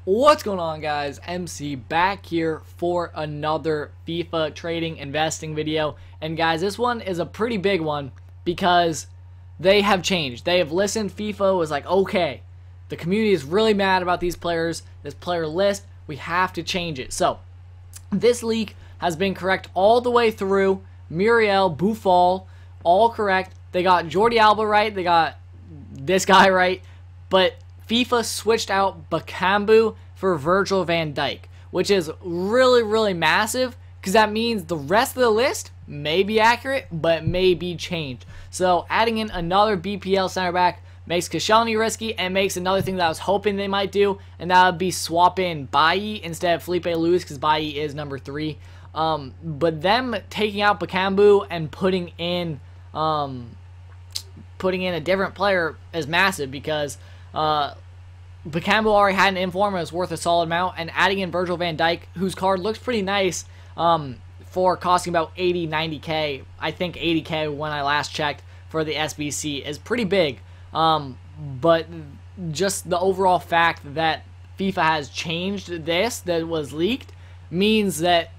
What's going on, guys? MC back here for another FIFA trading investing video. And guys, this one is a pretty big one because they have changed. They have listened. FIFA was like, okay, the community is really mad about these players, this player list. We have to change it. So this leak has been correct all the way through. Muriel, Buffal, all correct. They got Jordi Alba right. They got this guy right. But FIFA switched out Bakambu for Virgil van Dijk, which is really massive because that means the rest of the list may be accurate but may be changed. So adding in another BPL center back makes Koscielny risky and makes another thing that I was hoping they might do, and that would be swap in Bailly instead of Felipe Luis because Bailly is number 3. But them taking out Bakambu and putting in a different player is massive because Bakambu already had an inform and was worth a solid amount, and adding in Virgil van Dijk, whose card looks pretty nice for costing about 80, 90k. I think 80k when I last checked for the SBC is pretty big. But just the overall fact that FIFA has changed this, that was leaked, means that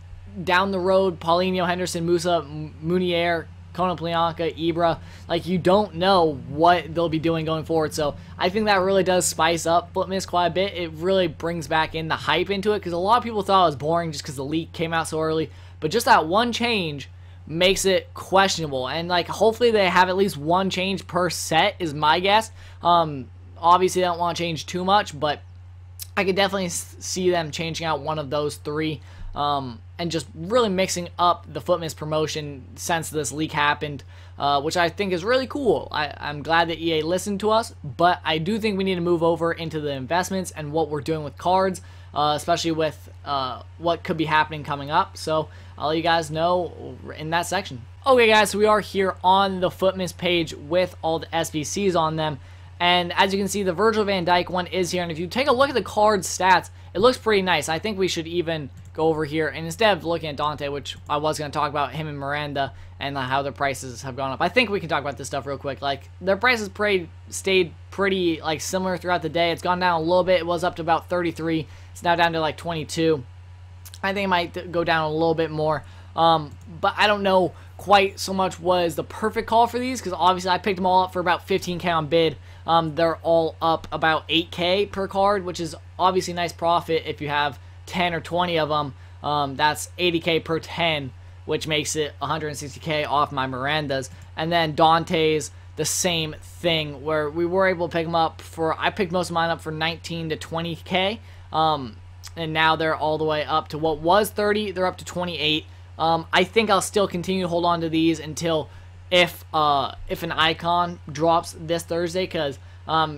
down the road, Paulinho, Henderson, Musa, Munier, Konoplyanka, Ibra, like, you don't know what they'll be doing going forward. So I think that really does spice up Footmas quite a bit. It really brings back in the hype into it because a lot of people thought it was boring just because the leak came out so early. But just that one change makes it questionable, and like, hopefully they have at least one change per set is my guess. Obviously they don't want to change too much, but I could definitely see them changing out one of those 3. And just really mixing up the Footmas promotion since this leak happened, which I think is really cool. I'm glad that EA listened to us, but I do think we need to move over into the investments and what we're doing with cards, especially with what could be happening coming up. So I'll let you guys know in that section. Okay, guys, so we are here on the Footmas page with all the SBCs on them. And as you can see, the Virgil van Dijk one is here. And if you take a look at the card stats, it looks pretty nice. I think we should even go over here, and instead of looking at Dante, which I was going to talk about him and Miranda and how their prices have gone up, I think we can talk about this stuff real quick. Like, their prices stayed pretty like similar throughout the day. It's gone down a little bit. It was up to about 33. It's now down to like 22. I think it might go down a little bit more. But I don't know quite so much was the perfect call for these because obviously I picked them all up for about 15k on bid. They're all up about 8k per card, which is obviously nice profit if you have 10 or 20 of them. That's 80k per 10, which makes it 160k off my Mirandas. And then Dante's the same thing, where we were able to pick them up for, I picked most of mine up for 19 to 20k. And now they're all the way up to what was 30. They're up to 28. I think I'll still continue to hold on to these until if an icon drops this Thursday, because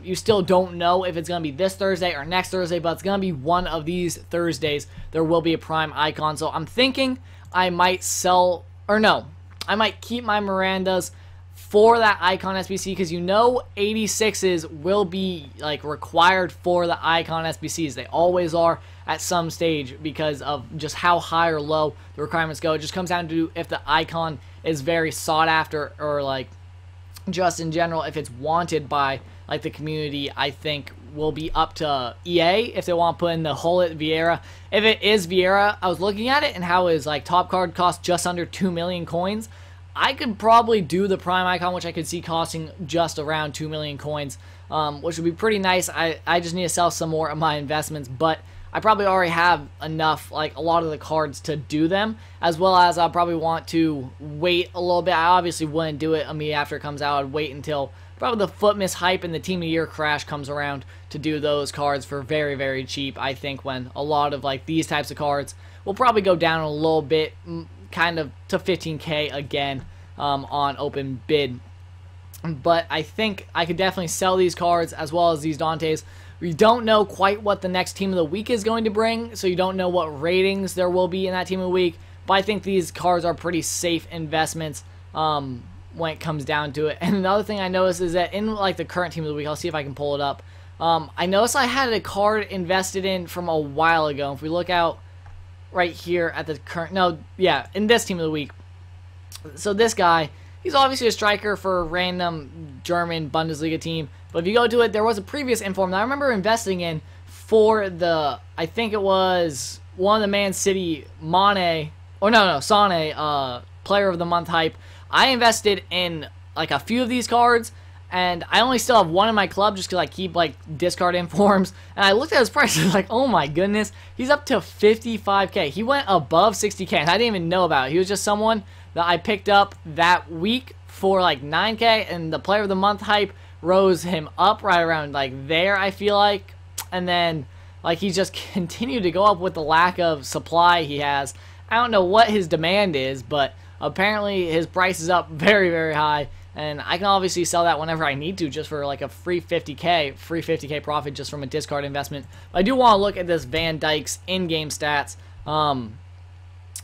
you still don't know if it's going to be this Thursday or next Thursday, but it's going to be one of these Thursdays. There will be a prime icon. So I'm thinking I might sell, or no, I might keep my Mirandas for that icon SBC, because you know 86s will be like required for the icon SBCs. They always are at some stage because of just how high or low the requirements go. It just comes down to if the icon is very sought after, or like just in general if it's wanted by like the community. I think will be up to EA if they want to put in the Hullet Vieira. If it is Vieira, I was looking at it and how his like top card costs just under 2 million coins. I could probably do the prime icon, which I could see costing just around 2 million coins, which would be pretty nice. I just need to sell some more of my investments, but I probably already have enough, like a lot of the cards to do them, as well as I'll probably want to wait a little bit. I obviously wouldn't do it immediately after it comes out. I'd wait until probably the Footmas hype and the Team of the Year crash comes around to do those cards for very cheap. I think when a lot of like these types of cards will probably go down a little bit, kind of to 15k again on open bid. But I think I could definitely sell these cards as well as these Dantes. We don't know quite what the next Team of the Week is going to bring, so you don't know what ratings there will be in that Team of the Week. But I think these cards are pretty safe investments when it comes down to it. And another thing I noticed is that in like the current Team of the Week, I'll see if I can pull it up. I noticed I had a card invested in from a while ago. If we look out right here at the current, in this Team of the Week. So this guy, he's obviously a striker for a random German Bundesliga team. But if you go to it, there was a previous inform that I remember investing in for the, I think it was one of the Man City Mane, or no, Sane, player of the month hype. I invested in like a few of these cards, and I only still have one in my club just because I keep like discarding forms. And I looked at his price and was like, oh my goodness, he's up to 55k. He went above 60k, and I didn't even know about it. He was just someone that I picked up that week for like 9k, and the player of the month hype rose him up right around like there, I feel like. And then like he just continued to go up with the lack of supply he has. I don't know what his demand is, but apparently his price is up very, very high, and I can obviously sell that whenever I need to, just for like a free 50k profit just from a discard investment. But I do want to look at this Van Dijk's in-game stats,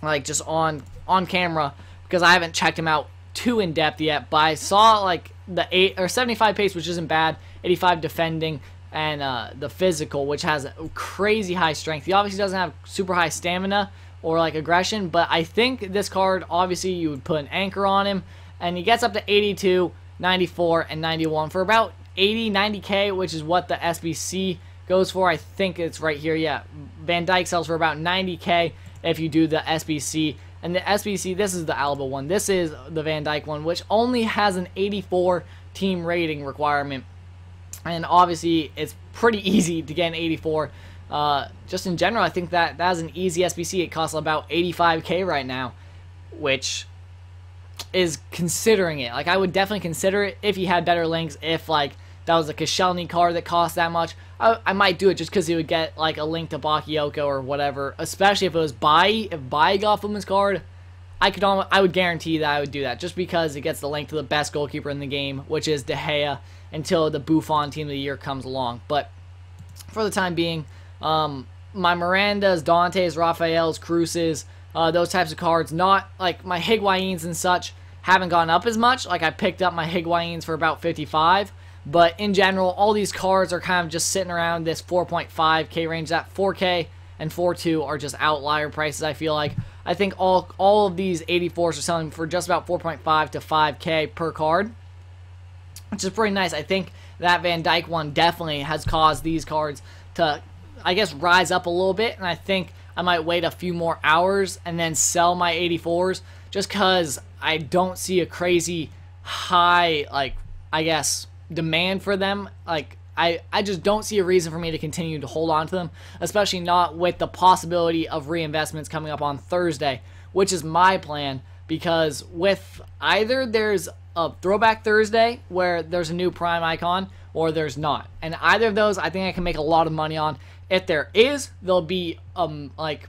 like just on camera, because I haven't checked him out too in depth yet. But I saw like the 75 pace, which isn't bad, 85 defending, and the physical, which has crazy high strength. He obviously doesn't have super high stamina or like aggression, but I think this card, obviously you would put an anchor on him, and he gets up to 82, 94, and 91 for about 80, 90k, which is what the SBC goes for. I think it's right here. Yeah, Van Dijk sells for about 90k if you do the SBC. And the SBC, this is the Alba one. This is the Van Dijk one, which only has an 84 team rating requirement. And obviously, it's pretty easy to get an 84. Just in general, I think that is an easy SBC. It costs about 85k right now, which is considering it. Like, I would definitely consider it if he had better links. If like that was a Koscielny card that cost that much, I might do it just because he would get like a link to Bakayoko or whatever. Especially if it was Bai. If Bai got Futmas card, I would guarantee that I would do that, just because it gets the link to the best goalkeeper in the game, which is De Gea, until the Buffon team of the year comes along. But for the time being, my Mirandas, Dantes, Raphaels, Cruces, those types of cards, not like my Higuains and such, haven't gone up as much. Like, I picked up my Higuains for about 55, but in general, all these cards are kind of just sitting around this 4.5k range. That 4k and 4.2 are just outlier prices, I feel like. I think all of these 84s are selling for just about 4.5 to 5k per card, which is pretty nice. I think that Van Dijk one definitely has caused these cards to, I guess, rise up a little bit, and I think I might wait a few more hours and then sell my 84s, just because I don't see a crazy high, like, I guess, demand for them. Like, I just don't see a reason for me to continue to hold on to them, especially not with the possibility of reinvestments coming up on Thursday, which is my plan, because with either there's a Throwback Thursday where there's a new Prime icon, or there's not. And either of those, I think I can make a lot of money on. If there is, there'll be like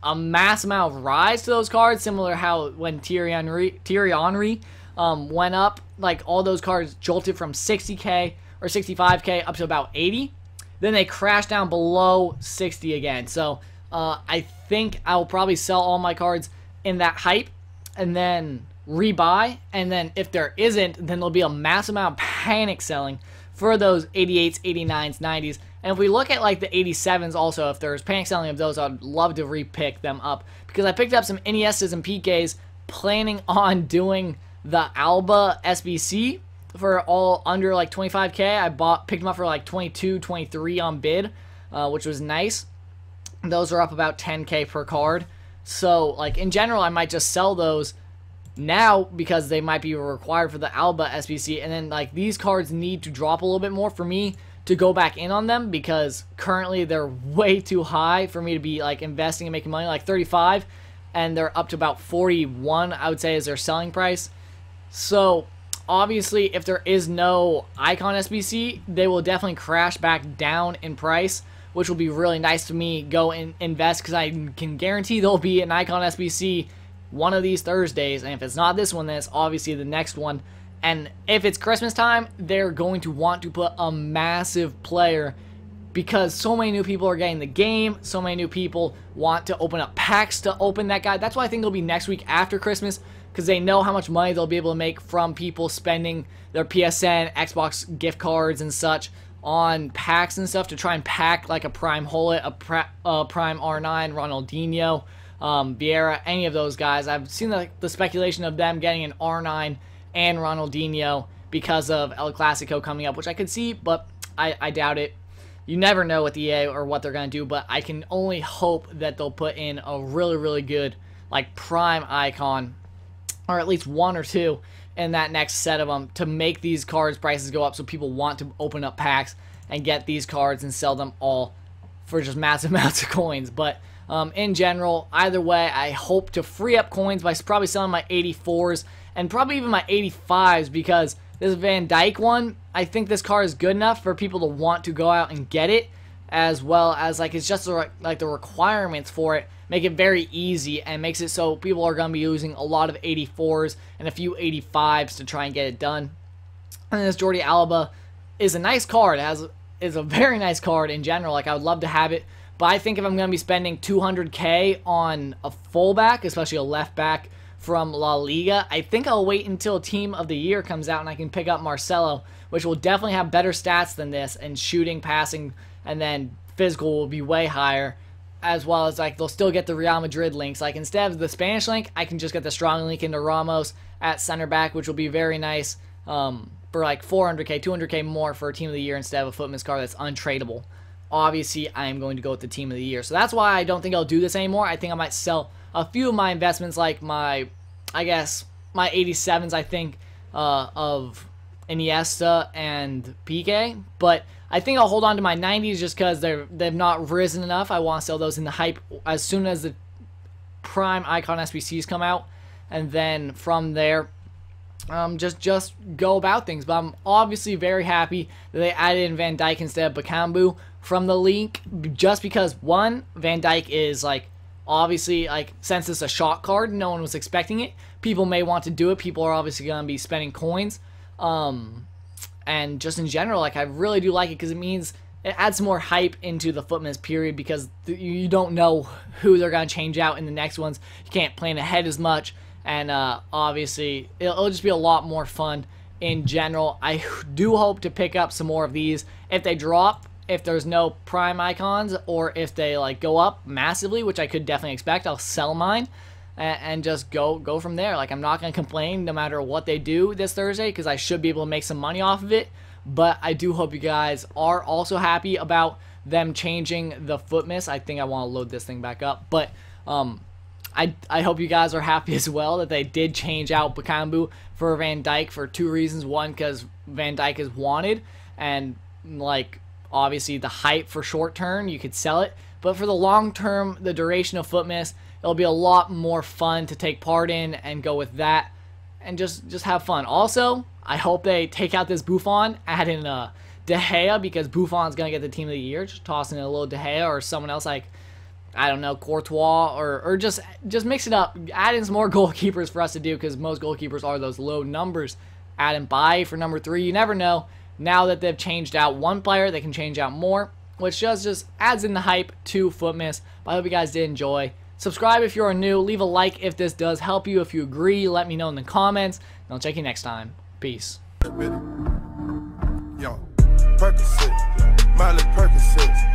a mass amount of rise to those cards, similar how when Thierry Henry went up, like all those cards jolted from 60k or 65k up to about 80. Then they crashed down below 60 again. So I think I'll probably sell all my cards in that hype and then rebuy, and then if there isn't, then there'll be a massive amount of panic selling for those 88s, 89s, 90s. And if we look at like the 87s also, if there's panic selling of those, I'd love to repick them up, because I picked up some Iniestas and Piqués planning on doing the Alba SBC for all under like 25k. I picked them up for like 22, 23 on bid, which was nice. Those are up about 10k per card. So like in general, I might just sell those now because they might be required for the Alba SBC, and then like these cards need to drop a little bit more for me to go back in on them, because currently they're way too high for me to be like investing and making money, like 35, and they're up to about 41, I would say, is their selling price. So obviously if there is no icon SBC, they will definitely crash back down in price, which will be really nice to me go and invest, because I can guarantee there'll be an icon SBC one of these Thursdays, and if it's not this one, then it's obviously the next one. And if it's Christmas time, they're going to want to put a massive player, because so many new people are getting the game, so many new people want to open up packs to open that guy. That's why I think it'll be next week after Christmas, because they know how much money they'll be able to make from people spending their PSN, Xbox gift cards and such on packs and stuff to try and pack like a Prime Hullet, a Prime R9, Ronaldinho, Vieira, any of those guys. I've seen the speculation of them getting an R9 and Ronaldinho because of El Clasico coming up, which I could see, but I doubt it. you never know with EA or what they're going to do, but I can only hope that they'll put in a really, really good, like, prime icon, or at least one or two in that next set of them to make these cards prices go up so people want to open up packs and get these cards and sell them all for just massive amounts of coins. But in general, either way, I hope to free up coins by probably selling my 84s and probably even my 85s, because this Van Dijk one, I think this card is good enough for people to want to go out and get it, as well as, like, it's just like the requirements for it make it very easy and makes it so people are going to be using a lot of 84s and a few 85s to try and get it done. And this Jordi Alba is a nice card. Is a very nice card in general. Like, I would love to have it, but I think if I'm going to be spending 200k on a fullback, especially a left back from La Liga, I think I'll wait until Team of the Year comes out and I can pick up Marcelo, which will definitely have better stats than this, and shooting, passing, and then physical will be way higher, as well as, like, they'll still get the Real Madrid links. Like, instead of the Spanish link, I can just get the strong link into Ramos at center back, which will be very nice for like 400k, 200k more for a Team of the Year instead of a Footmas card that's untradeable. Obviously, I am going to go with the Team of the Year. So that's why I don't think I'll do this anymore. I think I might sell a few of my investments, like my 87s, I think, of Iniesta and Piqué. But I think I'll hold on to my 90s just because they've not risen enough. I want to sell those in the hype as soon as the prime icon SBCs come out, and then from there, just go about things. But I'm obviously very happy that they added in Van Dijk instead of Bakambu from the leak, just because, one, Van Dijk is, like, obviously, like, since it's a shot card, no one was expecting it. People may want to do it. People are obviously going to be spending coins. And just in general, like, I really do like it because it means it adds more hype into the Footmas period, because you don't know who they're going to change out in the next ones. You can't plan ahead as much, and obviously it'll just be a lot more fun in general. I do hope to pick up some more of these if they drop, if there's no prime icons, or if they, like, go up massively, which I could definitely expect. I'll sell mine and just go from there. Like, I'm not going to complain no matter what they do this Thursday, because I should be able to make some money off of it. But I do hope you guys are also happy about them changing the Footmas. I think I want to load this thing back up. But I hope you guys are happy as well that they did change out Bakambu for Van Dijk for two reasons. One, because Van Dijk is wanted, and, like, obviously the hype for short term, you could sell it. But for the long term, the duration of Footmas, it'll be a lot more fun to take part in and go with that and just have fun. Also, I hope they take out this Buffon, add in De Gea, because Buffon's going to get the Team of the Year. Just toss in a little De Gea or someone else, like, I don't know, Courtois, or just mix it up. Add in some more goalkeepers for us to do, because most goalkeepers are those low numbers. Add in Bailly for number 3. You never know. Now that they've changed out one player, they can change out more, which just adds in the hype to Footmas. But I hope you guys did enjoy. Subscribe if you're new. Leave a like if this does help you. If you agree, let me know in the comments. And I'll check you next time. Peace. Yo, Percocet, Miley Percocet.